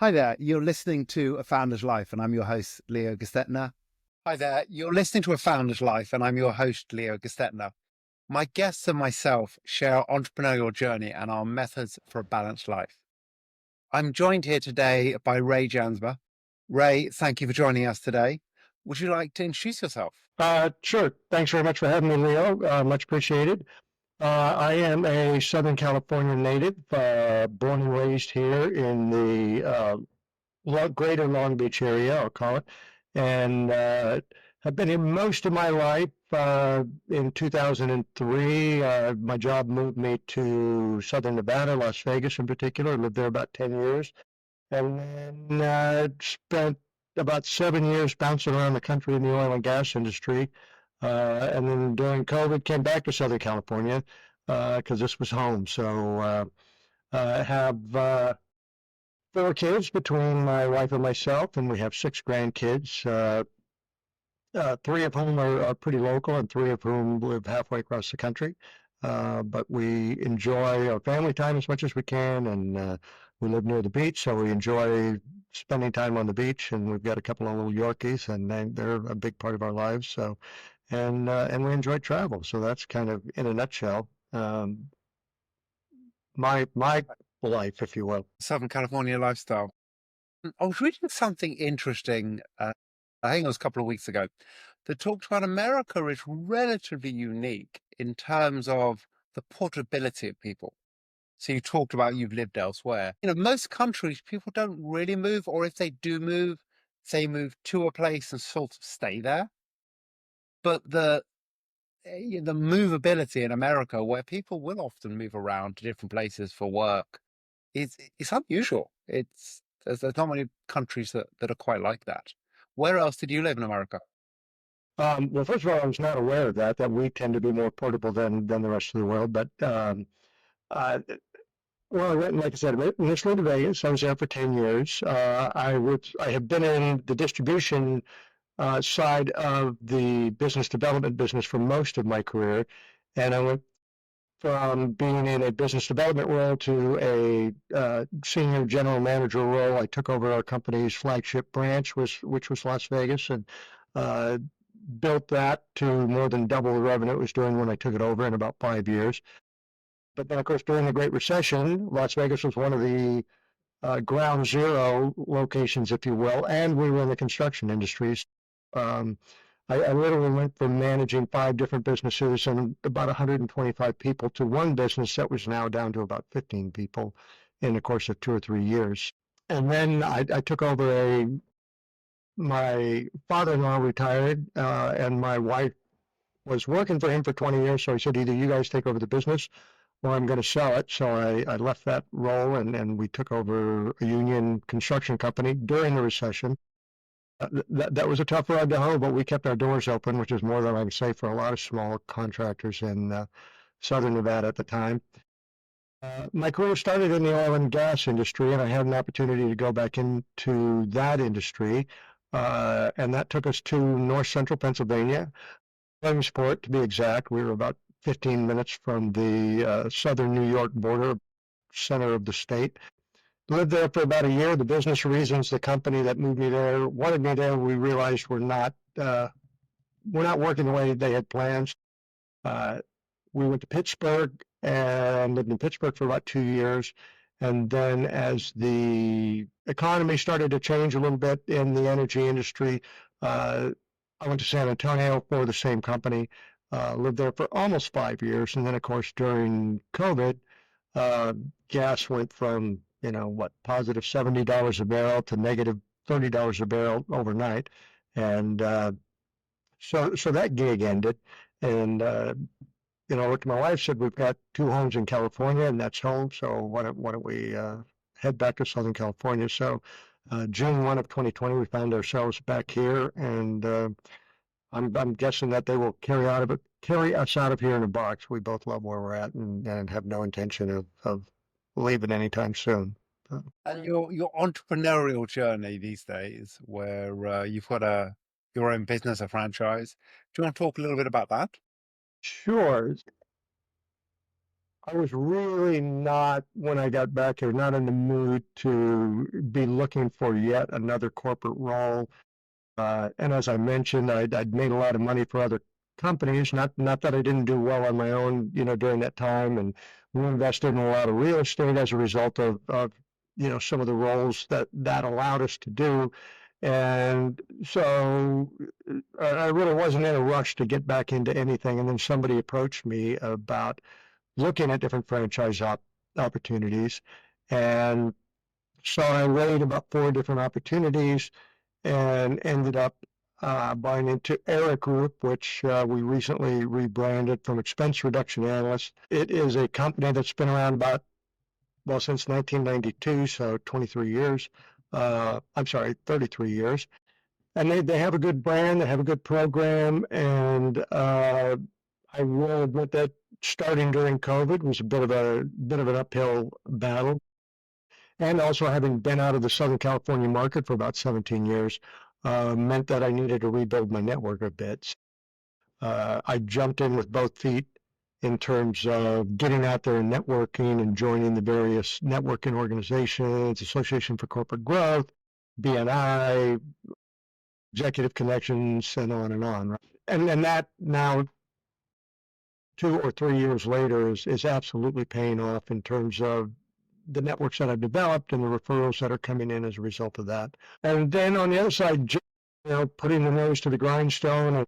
Hi there, you're listening to A Founder's Life, and I'm your host, Leo Gestetner. Hi there, you're listening to A Founder's Life, and I'm your host, Leo Gestetner. My guests and myself share our entrepreneurial journey and our methods for a balanced life. I'm joined here today by Ray Jansma. Ray, thank you for joining us today. Would you like to introduce yourself? Sure. Thanks very much for having me, Leo. Much appreciated. I am a Southern California native, born and raised here in the greater Long Beach area, I'll call it, and have been here most of my life. In 2003, my job moved me to Southern Nevada, Las Vegas in particular. I lived there about 10 years, and then spent about 7 years bouncing around the country in the oil and gas industry. And then during COVID, came back to Southern California because this was home. So I have four kids between my wife and myself, and we have six grandkids. Three of whom are pretty local, and three of whom live halfway across the country. But we enjoy our family time as much as we can, and we live near the beach, so we enjoy spending time on the beach. And we've got a couple of little Yorkies, and they're a big part of our lives. So, and we enjoy travel. So that's kind of, in a nutshell, my life, if you will. Southern California lifestyle. I was reading something interesting, I think it was a couple of weeks ago, that talked about America is relatively unique in terms of the portability of people. So you talked about you've lived elsewhere. Most countries, people don't really move, or if they do move, they move to a place and sort of stay there. But the movability in America, where people will often move around to different places for work, it's unusual. There's not many countries that are quite like that. Where else did you live in America? Well, first of all, I was not aware of that we tend to be more portable than the rest of the world. But uh, well, I went, like I said, initially to Vegas. I was there for 10 years. I have been in the distribution side of the business development business for most of my career. And I went from being in a business development role to a senior general manager role. I took over our company's flagship branch, which was Las Vegas, and uh, built that to more than double the revenue it was doing when I took it over in about 5 years. But then, of course, during the Great Recession, Las Vegas was one of the ground zero locations, if you will, and we were in the construction industries. Um, I literally went from managing five different businesses and about 125 people to one business that was now down to about 15 people in the course of 2 or 3 years. And then I took over my father-in-law retired, and my wife was working for him for 20 years. So he said, either you guys take over the business or I'm going to sell it. So I left that role, and we took over a union construction company during the recession. That was a tough ride to hoe, but we kept our doors open, which is more than I can say for a lot of small contractors in Southern Nevada at the time. My career started in the oil and gas industry, and I had an opportunity to go back into that industry. And that took us to north central Pennsylvania, Williamsport to be exact. We were about 15 minutes from the southern New York border, center of the state. Lived there for about a year. The business reasons the company that moved me there wanted me there, we realized we're not working the way they had planned. We went to Pittsburgh and lived in Pittsburgh for about 2 years. And then as the economy started to change a little bit in the energy industry, I went to San Antonio for the same company, lived there for almost 5 years. And then, of course, during COVID, gas went from, positive $70 a barrel to negative $30 a barrel overnight. And so that gig ended. And, looked at my wife, said, we've got two homes in California, and that's home. So why don't we head back to Southern California? So June 1 of 2020, we found ourselves back here, and I'm guessing that they will carry us out of here in a box. We both love where we're at, and have no intention of leaving anytime soon. And your entrepreneurial journey these days, where you've got your own business, a franchise. Do you want to talk a little bit about that? Sure. I was really not, when I got back here, not in the mood to be looking for yet another corporate role. And as I mentioned, I'd made a lot of money for other companies. Not that I didn't do well on my own, during that time. And we invested in a lot of real estate as a result of some of the roles that allowed us to do. And so I really wasn't in a rush to get back into anything. And then somebody approached me about looking at different opportunities. And so I weighed about four different opportunities and ended up buying into Eric Group, which we recently rebranded from Expense Reduction Analyst. It is a company that's been around well, since 1992, so 23 years. I'm sorry, 33 years. And they have a good brand, they have a good program, and I will admit that starting during COVID was a bit of an uphill battle. And also having been out of the Southern California market for about 17 years meant that I needed to rebuild my network a bit. I jumped in with both feet in terms of getting out there and networking and joining the various networking organizations, Association for Corporate Growth, BNI, Executive Connections, and on and on. Right? And that now 2 or 3 years later is absolutely paying off in terms of the networks that I've developed and the referrals that are coming in as a result of that. And then on the other side, putting the nose to the grindstone, and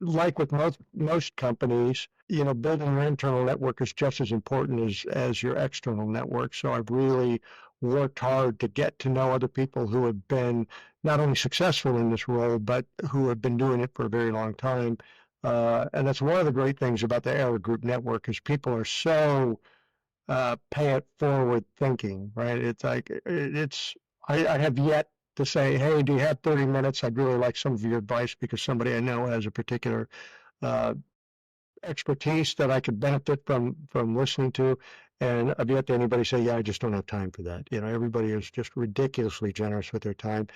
like with most companies, building your internal network is just as important as your external network. So I've really worked hard to get to know other people who have been not only successful in this role, but who have been doing it for a very long time. And that's one of the great things about the Era Group network is people are so pay it forward thinking, right? It's like I have yet to say, hey, do you have 30 minutes? I'd really like some of your advice because somebody I know has a particular uh, expertise that I could benefit from listening to. And I've yet to anybody say, yeah, I just don't have time for that. Everybody is just ridiculously generous with their time.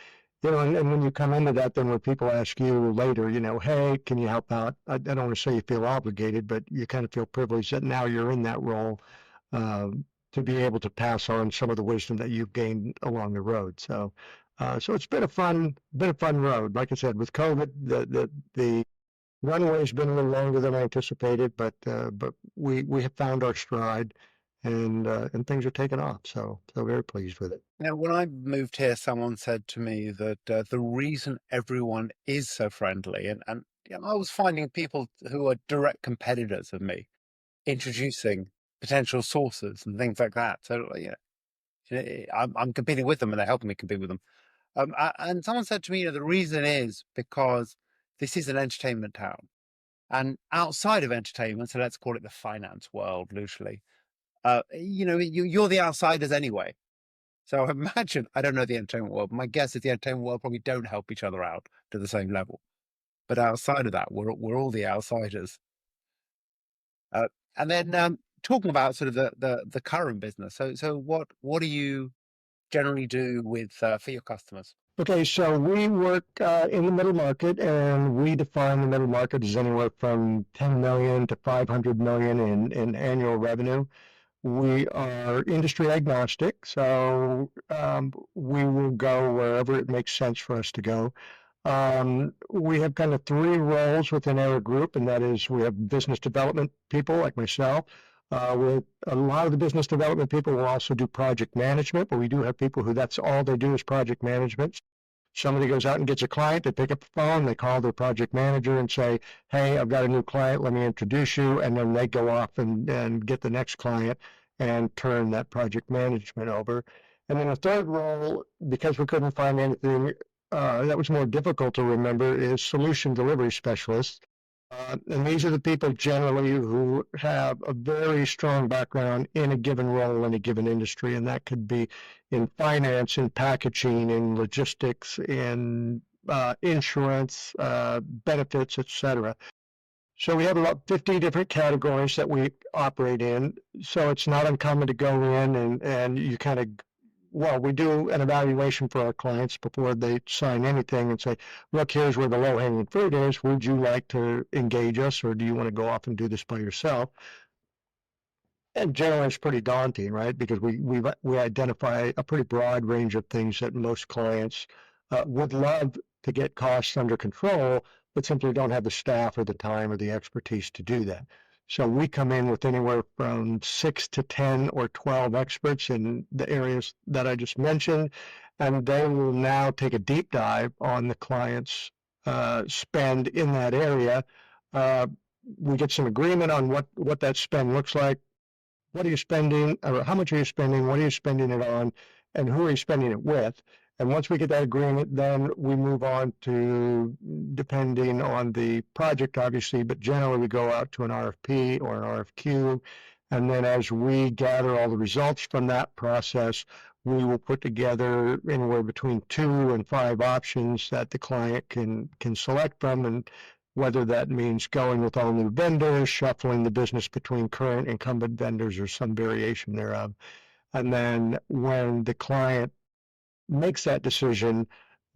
And when you come into that, then when people ask you later, hey, can you help out? I don't want to say you feel obligated, but you kind of feel privileged that now you're in that role to be able to pass on some of the wisdom that you've gained along the road. So it's been a fun road. Like I said, with COVID, the runway's been a little longer than I anticipated, but we have found our stride, and things are taking off. So very pleased with it. Now, when I moved here, someone said to me that the reason everyone is so friendly, and I was finding people who are direct competitors of me introducing potential sources and things like that. So, I'm competing with them and they're helping me compete with them. And someone said to me, the reason is because this is an entertainment town. And outside of entertainment, so let's call it the finance world loosely, you're the outsiders anyway. So imagine, I don't know the entertainment world. My guess is the entertainment world probably don't help each other out to the same level. But outside of that, we're all the outsiders. Uh, and then talking about sort of the current business. So what do you generally do with for your customers? Okay, so we work in the middle market, and we define the middle market as anywhere from 10 million to 500 million in annual revenue. We are industry agnostic, so we will go wherever it makes sense for us to go. We have kind of three roles within our group, and that is we have business development people like myself. A lot of the business development people will also do project management, but we do have people who that's all they do is project management. Somebody goes out and gets a client, they pick up the phone, they call their project manager and say, hey, I've got a new client, let me introduce you. And then they go off and get the next client and turn that project management over. And then the third role, because we couldn't find anything that was more difficult to remember, is solution delivery specialist. And these are the people generally who have a very strong background in a given role in a given industry, and that could be in finance, in packaging, in logistics, in insurance, benefits, etc. So we have about 50 different categories that we operate in. So it's not uncommon to go in and you kind of, well, we do an evaluation for our clients before they sign anything and say, look, here's where the low-hanging fruit is. Would you like to engage us, or do you want to go off and do this by yourself? And generally, it's pretty daunting, right? Because we identify a pretty broad range of things that most clients would love to get costs under control, but simply don't have the staff or the time or the expertise to do that. So we come in with anywhere from 6 to 10 or 12 experts in the areas that I just mentioned, and they will now take a deep dive on the client's spend in that area. Uh, we get some agreement on what that spend looks like. What are you spending, or how much are you spending, what are you spending it on, and who are you spending it with? And once we get that agreement, then we move on to, depending on the project, obviously, but generally we go out to an RFP or an RFQ. And then as we gather all the results from that process, we will put together anywhere between 2 and 5 options that the client can select from. And whether that means going with all new vendors, shuffling the business between current incumbent vendors, or some variation thereof. And then when the client makes that decision,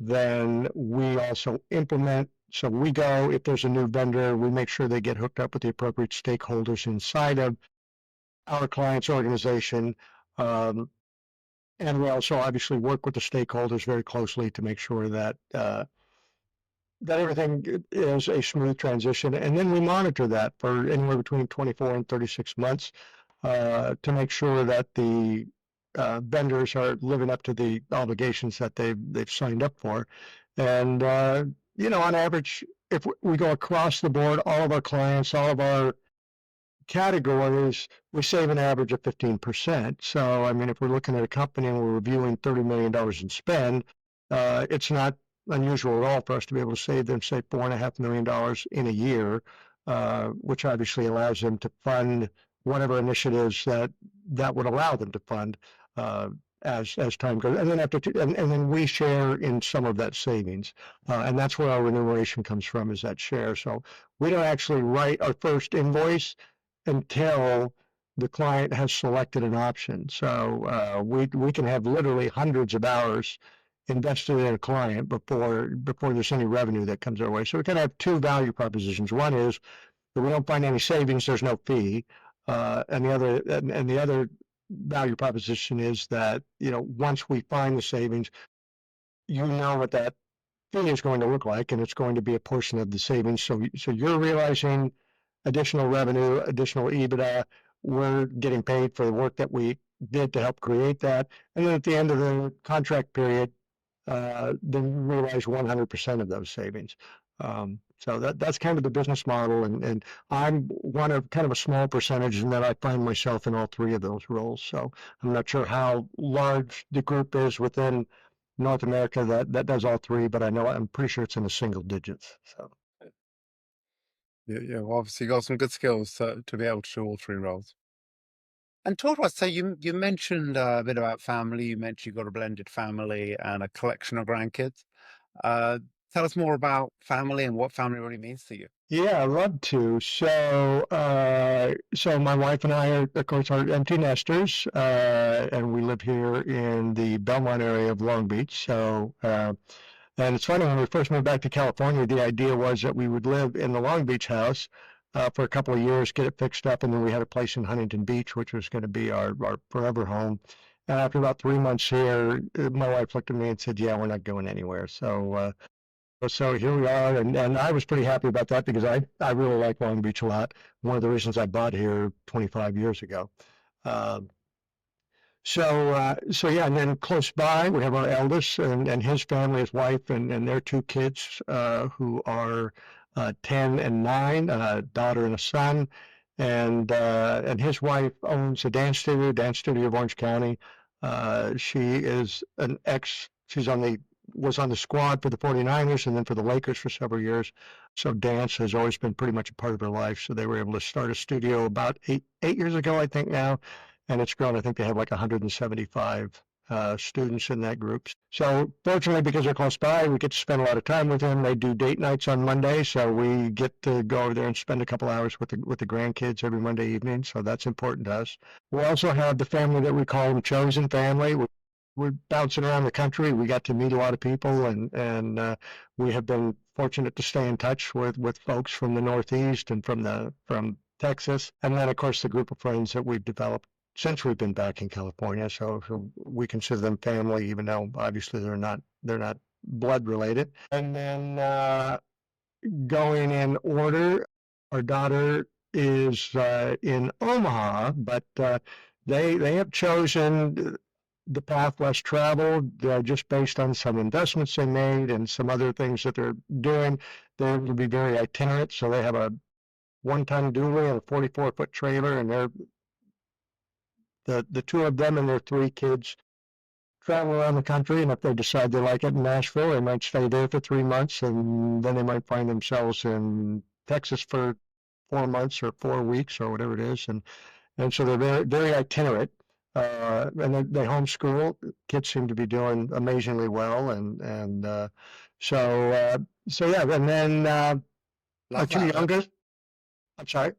then we also implement. So we go, if there's a new vendor, we make sure they get hooked up with the appropriate stakeholders inside of our client's organization. And we also obviously work with the stakeholders very closely to make sure that everything is a smooth transition. And then we monitor that for anywhere between 24 and 36 months to make sure that the vendors are living up to the obligations that they've signed up for. And, on average, if we go across the board, all of our clients, all of our categories, we save an average of 15%. So, I mean, if we're looking at a company and we're reviewing $30 million in spend, it's not unusual at all for us to be able to save them, say, $4.5 million in a year, which obviously allows them to fund whatever initiatives that would allow them to fund as time goes. And then and then we share in some of that savings, and that's where our remuneration comes from, is that share. So we don't actually write our first invoice until the client has selected an option. So we can have literally hundreds of hours invested in a client before there's any revenue that comes our way. So we kind of have two value propositions. One is if we don't find any savings, there's no fee, and the other value proposition is that once we find the savings, what that fee is going to look like, and it's going to be a portion of the savings. So you're realizing additional revenue, additional EBITDA. We're getting paid for the work that we did to help create that. And then at the end of the contract period, then realize 100% of those savings. So that's kind of the business model. And I'm one of kind of a small percentage, and that I find myself in all three of those roles. So I'm not sure how large the group is within North America that does all three, but I'm pretty sure it's in the single digits. So. Yeah, well, obviously got some good skills to be able to do all three roles. And talk to us. So you mentioned a bit about family. You mentioned you've got a blended family and a collection of grandkids. Tell us more about family and what family really means to you. Yeah, I'd love to. So my wife and I are, of course, are empty nesters, and we live here in the Belmont area of Long Beach. So, and it's funny, when we first moved back to California, the idea was that we would live in the Long Beach house for a couple of years, get it fixed up, and then we had a place in Huntington Beach, which was going to be our forever home. And after about 3 months here, my wife looked at me and said, "Yeah, we're not going anywhere." So here we are, and I was pretty happy about that because I really like Long Beach a lot. One of the reasons I bought here 25 years ago. So yeah, and then close by we have our eldest and his family, his wife and their 2 kids who are 10 and 9, a daughter and a son, and his wife owns a dance studio of Orange County. She is she's was on the squad for the 49ers and then for the Lakers for several years. So dance has always been pretty much a part of her life. So they were able to start a studio about eight years ago, I think now. And it's grown. I think they have like 175 students in that group. So fortunately, because they're close by, we get to spend a lot of time with them. They do date nights on Monday, so we get to go over there and spend a couple hours with the grandkids every Monday evening. So that's important to us. We also have the family that we call them chosen family. We're bouncing around the country. We got to meet a lot of people, and we have been fortunate to stay in touch with folks from the Northeast and from Texas, and then of course the group of friends that we've developed since we've been back in California. So we consider them family, even though obviously they're not blood related. And then going in order, our daughter is in Omaha, but they have chosen the path less traveled just based on some investments they made and some other things that they're doing. They're able to be very itinerant, so they have a one-ton dually and a 44-foot trailer, and the two of them and their three kids travel around the country. And if they decide they like it in Nashville, they might stay there for 3 months, and then they might find themselves in Texas for 4 months or 4 weeks or whatever it is. And so they're very, very itinerant. And they homeschool. Kids seem to be doing amazingly well, and so yeah. And then our Love two that. youngest. I'm sorry.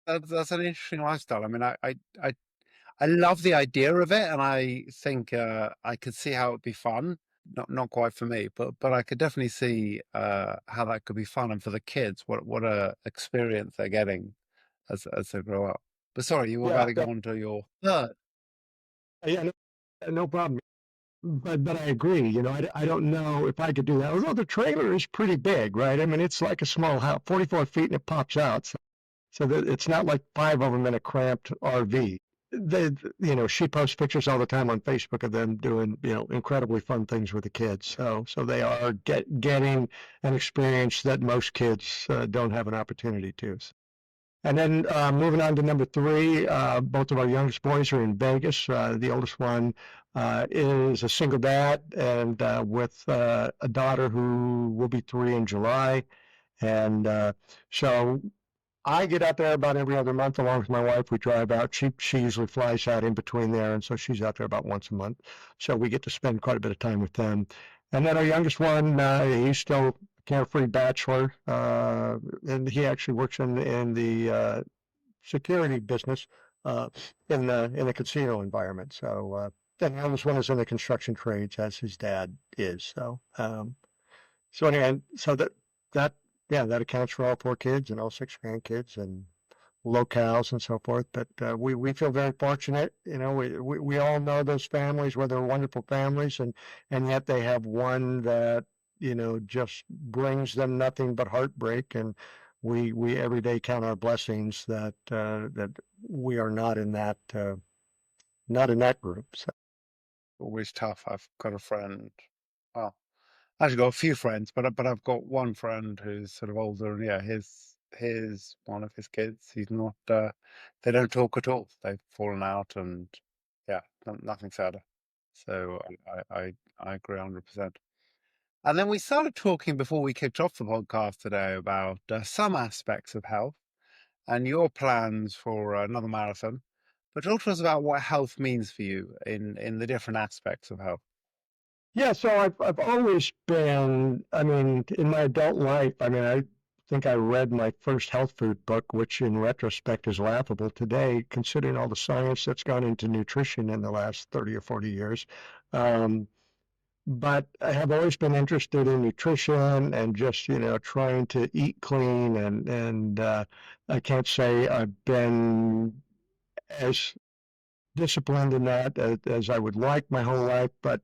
That's an interesting lifestyle. I mean, I love the idea of it, and I think I could see how it'd be fun. Not quite for me, but I could definitely see how that could be fun, and for the kids, what a experience they're getting as they grow up. But sorry, you were about Yeah, to go on to your third. yeah, no problem. But I agree. I don't know if I could do that. Although the trailer is pretty big, right? I mean, it's like a small house, 44 feet, and it pops out. So that it's not like five of them in a cramped RV. She posts pictures all the time on Facebook of them doing, incredibly fun things with the kids. So they are getting an experience that most kids don't have an opportunity to. And then moving on to number three, both of our youngest boys are in Vegas. The oldest one is a single dad and with a daughter who will be 3 in July. And so I get out there about every other month along with my wife. We drive out. She usually flies out in between there, and so she's out there about once a month. So we get to spend quite a bit of time with them. And then our youngest one, he's still a carefree bachelor, and he actually works in the security business uh, in the casino environment. So and the oldest one is in the construction trades, as his dad is. So anyway, so that yeah, that accounts for all four kids and all six grandkids and locales and so forth. But we feel very fortunate. We all know those families where they're wonderful families, and yet they have one that just brings them nothing but heartbreak. And we every day count our blessings that we are not in that group. So. Always tough. I've got a friend. Well, I've got a few friends, but I've got one friend who's sort of older, and yeah, his one of his kids, he's not. They don't talk at all. They've fallen out, and yeah, nothing sadder. So I agree 100%. And then we started talking before we kicked off the podcast today about some aspects of health and your plans for another marathon. But talk to us about what health means for you in the different aspects of health. Yeah, so I've always been, I mean, in my adult life, I mean, I think I read my first health food book, which in retrospect is laughable today, considering all the science that's gone into nutrition in the last 30 or 40 years. Um, but I have always been interested in nutrition and just, trying to eat clean and I can't say I've been as disciplined in that as I would like my whole life, but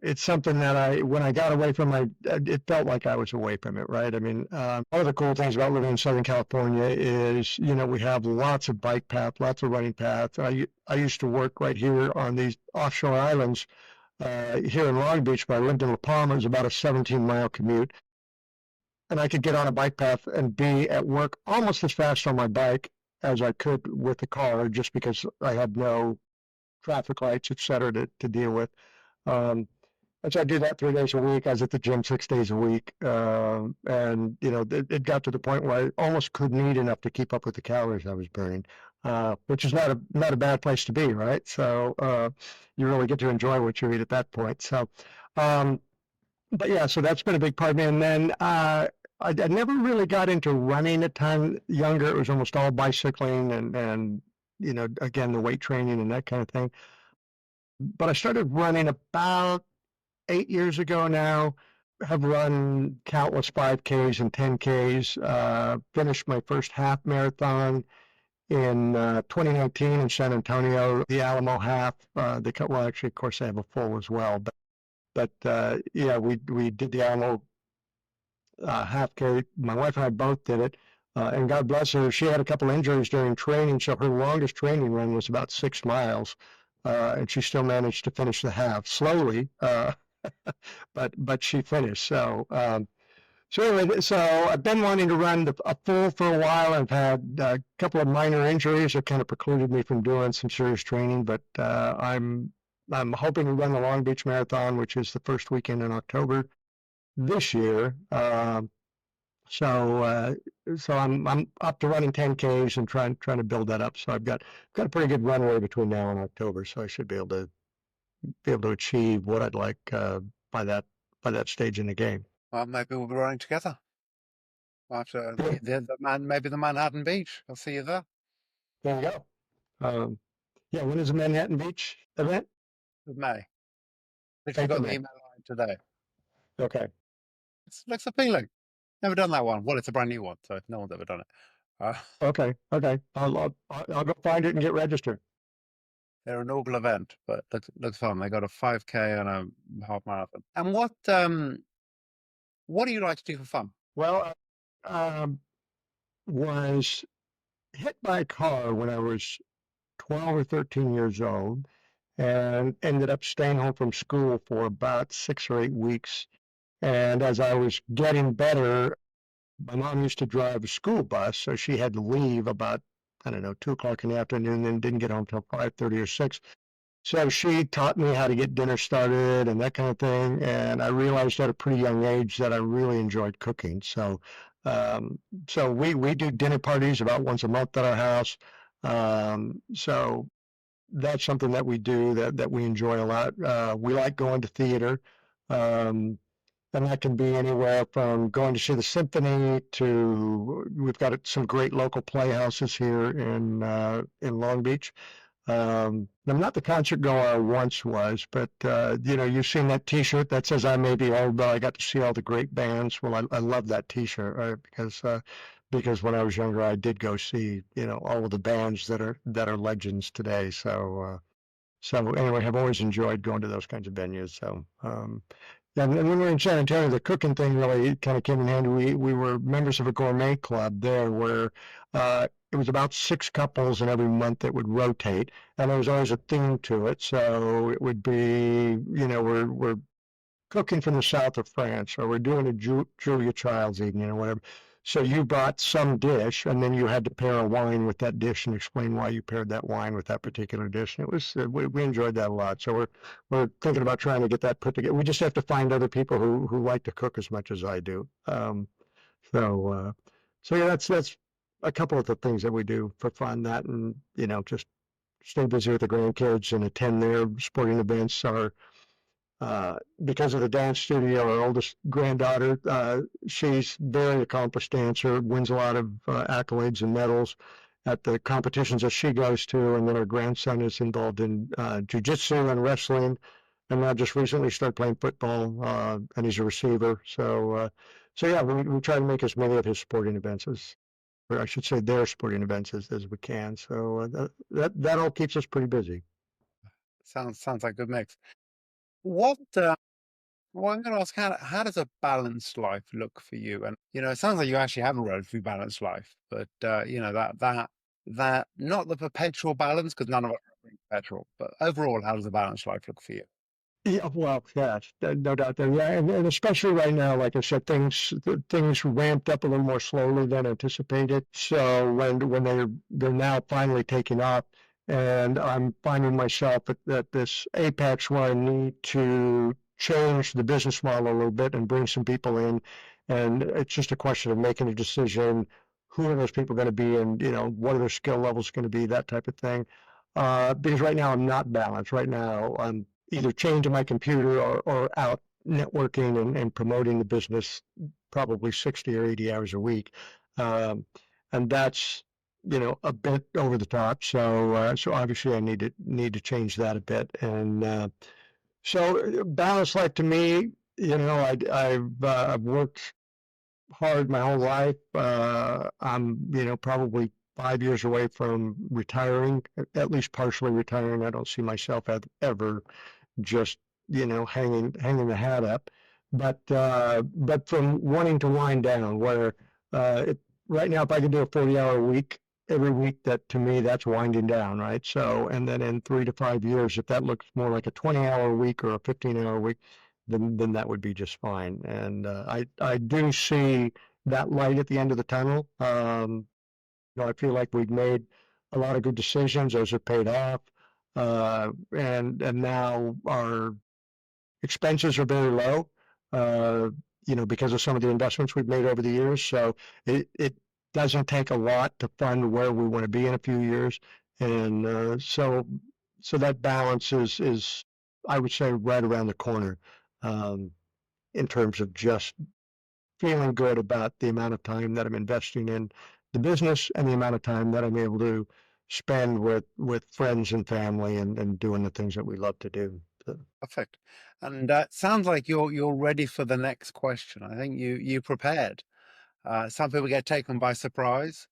it's something that when I got away from it felt like I was away from it, right? I mean, one of the cool things about living in Southern California is, we have lots of bike paths, lots of running paths. I used to work right here on these offshore islands here in Long Beach, but I lived in La Palma. It was about a 17-mile commute. And I could get on a bike path and be at work almost as fast on my bike as I could with the car, just because I had no traffic lights, et cetera, to deal with. Um, and so I did that 3 days a week. I was at the gym 6 days a week. And, it got to the point where I almost couldn't eat enough to keep up with the calories I was burning, which is not a bad place to be, right? So you really get to enjoy what you eat at that point. So, but yeah, so that's been a big part of me. And then I never really got into running a ton younger. It was almost all bicycling and again, the weight training and that kind of thing. But I started running about 8 years ago now, have run countless 5Ks and 10Ks. Finished my first half marathon in 2019 in San Antonio, the Alamo half. Well, actually, of course, I have a full as well. But yeah, we did the Alamo half K. My wife and I both did it. And God bless her, she had a couple injuries during training, so her longest training run was about 6 miles. And she still managed to finish the half slowly, but she finished. So anyway, so I've been wanting to run a full for a while. I've had a couple of minor injuries that kind of precluded me from doing some serious training, but I'm hoping to run the Long Beach Marathon, which is the first weekend in October this year. So I'm up to running 10Ks and trying to build that up. So I've got a pretty good runway between now and October. So I should be able to achieve what I'd like by that stage in the game. Well, maybe we'll be running together after Yeah, maybe the Manhattan Beach. I'll see you there. there you go. Yeah, when is the Manhattan Beach event? With May. Literally 8th of got the May. email line today. Okay. It looks appealing. Never done that one. Well, it's a brand new one, so no one's ever done it. Uh, Okay. Okay. I'll go find it and get registered. they're an inaugural event, but looks fun. They got a 5K and a half marathon. And what do you like to do for fun? Well, was hit by a car when I was 12 or 13 years old and ended up staying home from school for about 6 or 8 weeks. And as I was getting better, my mom used to drive a school bus, so she had to leave about, I don't know, 2 o'clock in the afternoon and didn't get home till 5:30 or 6. So she taught me how to get dinner started and that kind of thing. And I realized at a pretty young age that I really enjoyed cooking. So we do dinner parties about once a month at our house. So that's something that we do that we enjoy a lot. We like going to theater. Um, and that can be anywhere from going to see the symphony to we've got some great local playhouses here in Long Beach. I'm not the concert goer I once was, but you've seen that T-shirt that says I may be old, but I got to see all the great bands. Well, I love that T-shirt, right? Because when I was younger, I did go see all of the bands that are legends today. So anyway, I've always enjoyed going to those kinds of venues. And when we were in San Antonio, the cooking thing really kind of came in handy. We were members of a gourmet club there where it was about 6 couples in every month that would rotate, and there was always a theme to it. So it would be, we're cooking from the south of France, or we're doing a Julia Child's evening or whatever. So you brought some dish, and then you had to pair a wine with that dish and explain why you paired that wine with that particular dish. And it was we enjoyed that a lot. So we're thinking about trying to get that put together. We just have to find other people who like to cook as much as I do. So yeah, that's a couple of the things that we do for fun. That and just stay busy with the grandkids and attend their sporting events. Because of the dance studio, our oldest granddaughter, she's very accomplished dancer, wins a lot of accolades and medals at the competitions that she goes to. And then our grandson is involved in jujitsu and wrestling, and now just recently started playing football, and he's a receiver. So yeah, we try to make as many of his sporting events or I should say their sporting events as we can. So that all keeps us pretty busy. Sounds like a good mix. What well, I'm going to ask, how does a balanced life look for you? And it sounds like you actually have a relatively balanced life, but that not the perpetual balance, because none of us are perpetual, but overall, how does a balanced life look for you? Yeah, well, yeah, no doubt there. Yeah, and especially right now, like I said, things ramped up a little more slowly than anticipated. So when they're now finally taking off, and I'm finding myself at this apex where I need to change the business model a little bit and bring some people in, and it's just a question of making a decision. Who are those people going to be, and what are their skill levels going to be, that type of thing. Because right now I'm not balanced. Right now I'm either chained to my computer or out networking and promoting the business probably 60 or 80 hours a week. And that's, a bit over the top. So obviously I need to change that a bit. And so balanced life to me, I've worked hard my whole life. I'm, probably 5 years away from retiring, at least partially retiring. I don't see myself ever just, hanging the hat up. But from wanting to wind down, where right now, if I could do a 40-hour week every week, that to me, that's winding down, right? So, and then in 3 to 5 years, if that looks more like a 20-hour week or a 15-hour week, then that would be just fine. And I do see that light at the end of the tunnel. I feel like we've made a lot of good decisions; those have paid off, and now our expenses are very low. Uh, because of some of the investments we've made over the years. So it doesn't take a lot to fund where we want to be in a few years, and so that balance is I would say right around the corner, um, in terms of just feeling good about the amount of time that I'm investing in the business and the amount of time that I'm able to spend with friends and family and doing the things that we love to do. So, Perfect. And sounds like you're ready for the next question. I think you prepared. Some people get taken by surprise.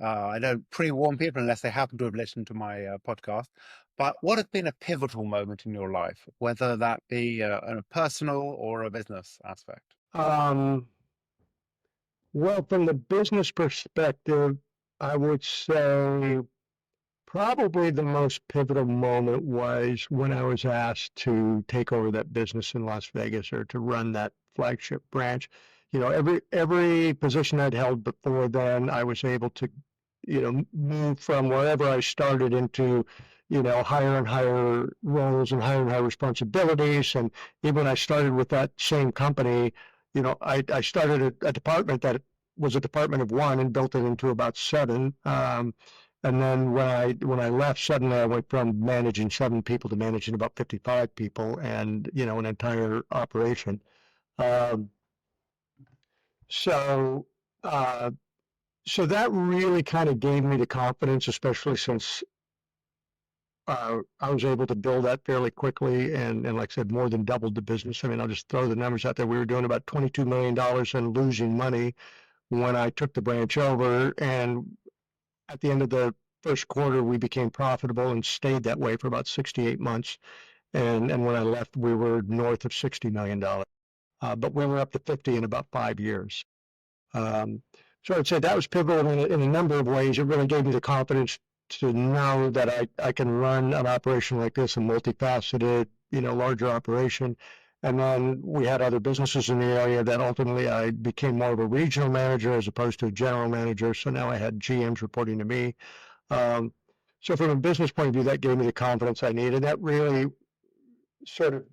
I don't pre-warn people unless they happen to have listened to my podcast. But what has been a pivotal moment in your life, whether that be a personal or a business aspect? um, well, from the business perspective, I would say probably the most pivotal moment was when I was asked to take over that business in Las Vegas, or to run that flagship branch. Every position I'd held before then, I was able to, move from wherever I started into, higher and higher roles and higher responsibilities. And even when I started with that same company, I started a department that was a department of one and built it into about seven. And then when I left, suddenly I went from managing 7 people to managing about 55 people, and an entire operation. Um, so uh, so that really kind of gave me the confidence, especially since I was able to build that fairly quickly, and like I said, more than doubled the business. I mean, I'll just throw the numbers out there. We were doing about $22 million and losing money when I took the branch over, and at the end of the first quarter, we became profitable and stayed that way for about 68 months. And when I left, we were north of $60 million, but we were up to 50 in about 5 years. Um, so I'd say that was pivotal in a number of ways. It really gave me the confidence to know that I can run an operation like this, a multifaceted, larger operation. And then we had other businesses in the area that ultimately I became more of a regional manager as opposed to a general manager. So now I had GMs reporting to me. Um, so from a business point of view, that gave me the confidence I needed. That really sort of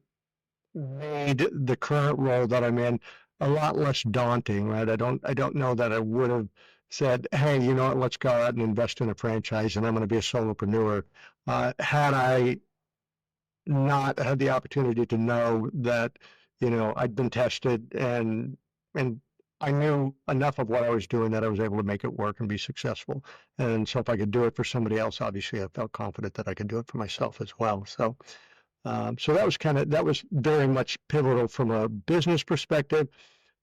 made the current role that I'm in a lot less daunting, right? I don't know that I would have said, hey, you know what, let's go out and invest in a franchise and I'm going to be a solopreneur. Had I not had the opportunity to know that, I'd been tested, and I knew enough of what I was doing that I was able to make it work and be successful. And so if I could do it for somebody else, obviously I felt confident that I could do it for myself as well. So that was very much pivotal from a business perspective.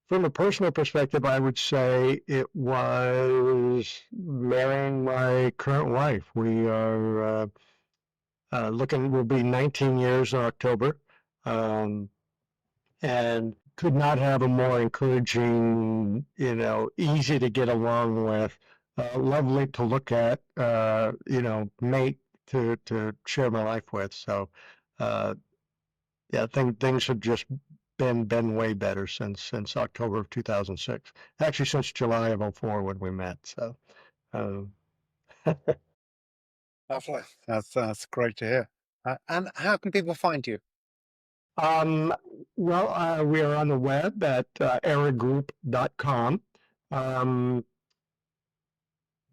From a personal perspective, I would say it was marrying my current wife. We are we'll be 19 years in October, um, and could not have a more encouraging, easy to get along with, lovely to look at, mate to share my life with. So, uh, yeah, things have just been way better since October of 2006. Actually, since July of '04 when we met. So, um, Lovely. That's great to hear. And how can people find you? um, well, we are on the web at eragroup.com. Um,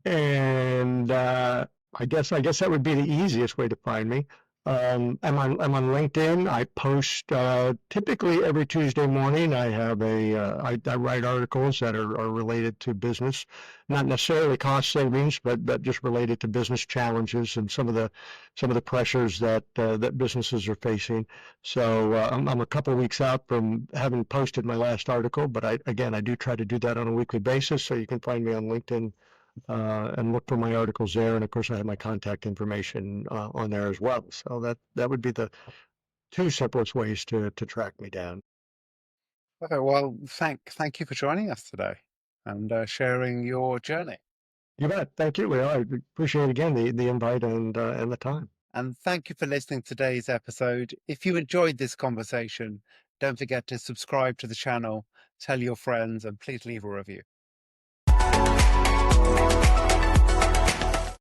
and I guess that would be the easiest way to find me. I'm on LinkedIn. I post typically every Tuesday morning. I have I write articles that are related to business, not necessarily cost savings, but just related to business challenges and some of the pressures that businesses are facing. So I'm a couple of weeks out from having posted my last article, but I do try to do that on a weekly basis. So you can find me on LinkedIn and look for my articles there. And of course, I have my contact information on there as well. So that would be the two simplest ways to track me down. Okay, well, thank you for joining us today and sharing your journey. You bet. Thank you. Well, I appreciate again the invite and the time. And thank you for listening to today's episode. If you enjoyed this conversation, don't forget to subscribe to the channel, tell your friends, and please leave a review.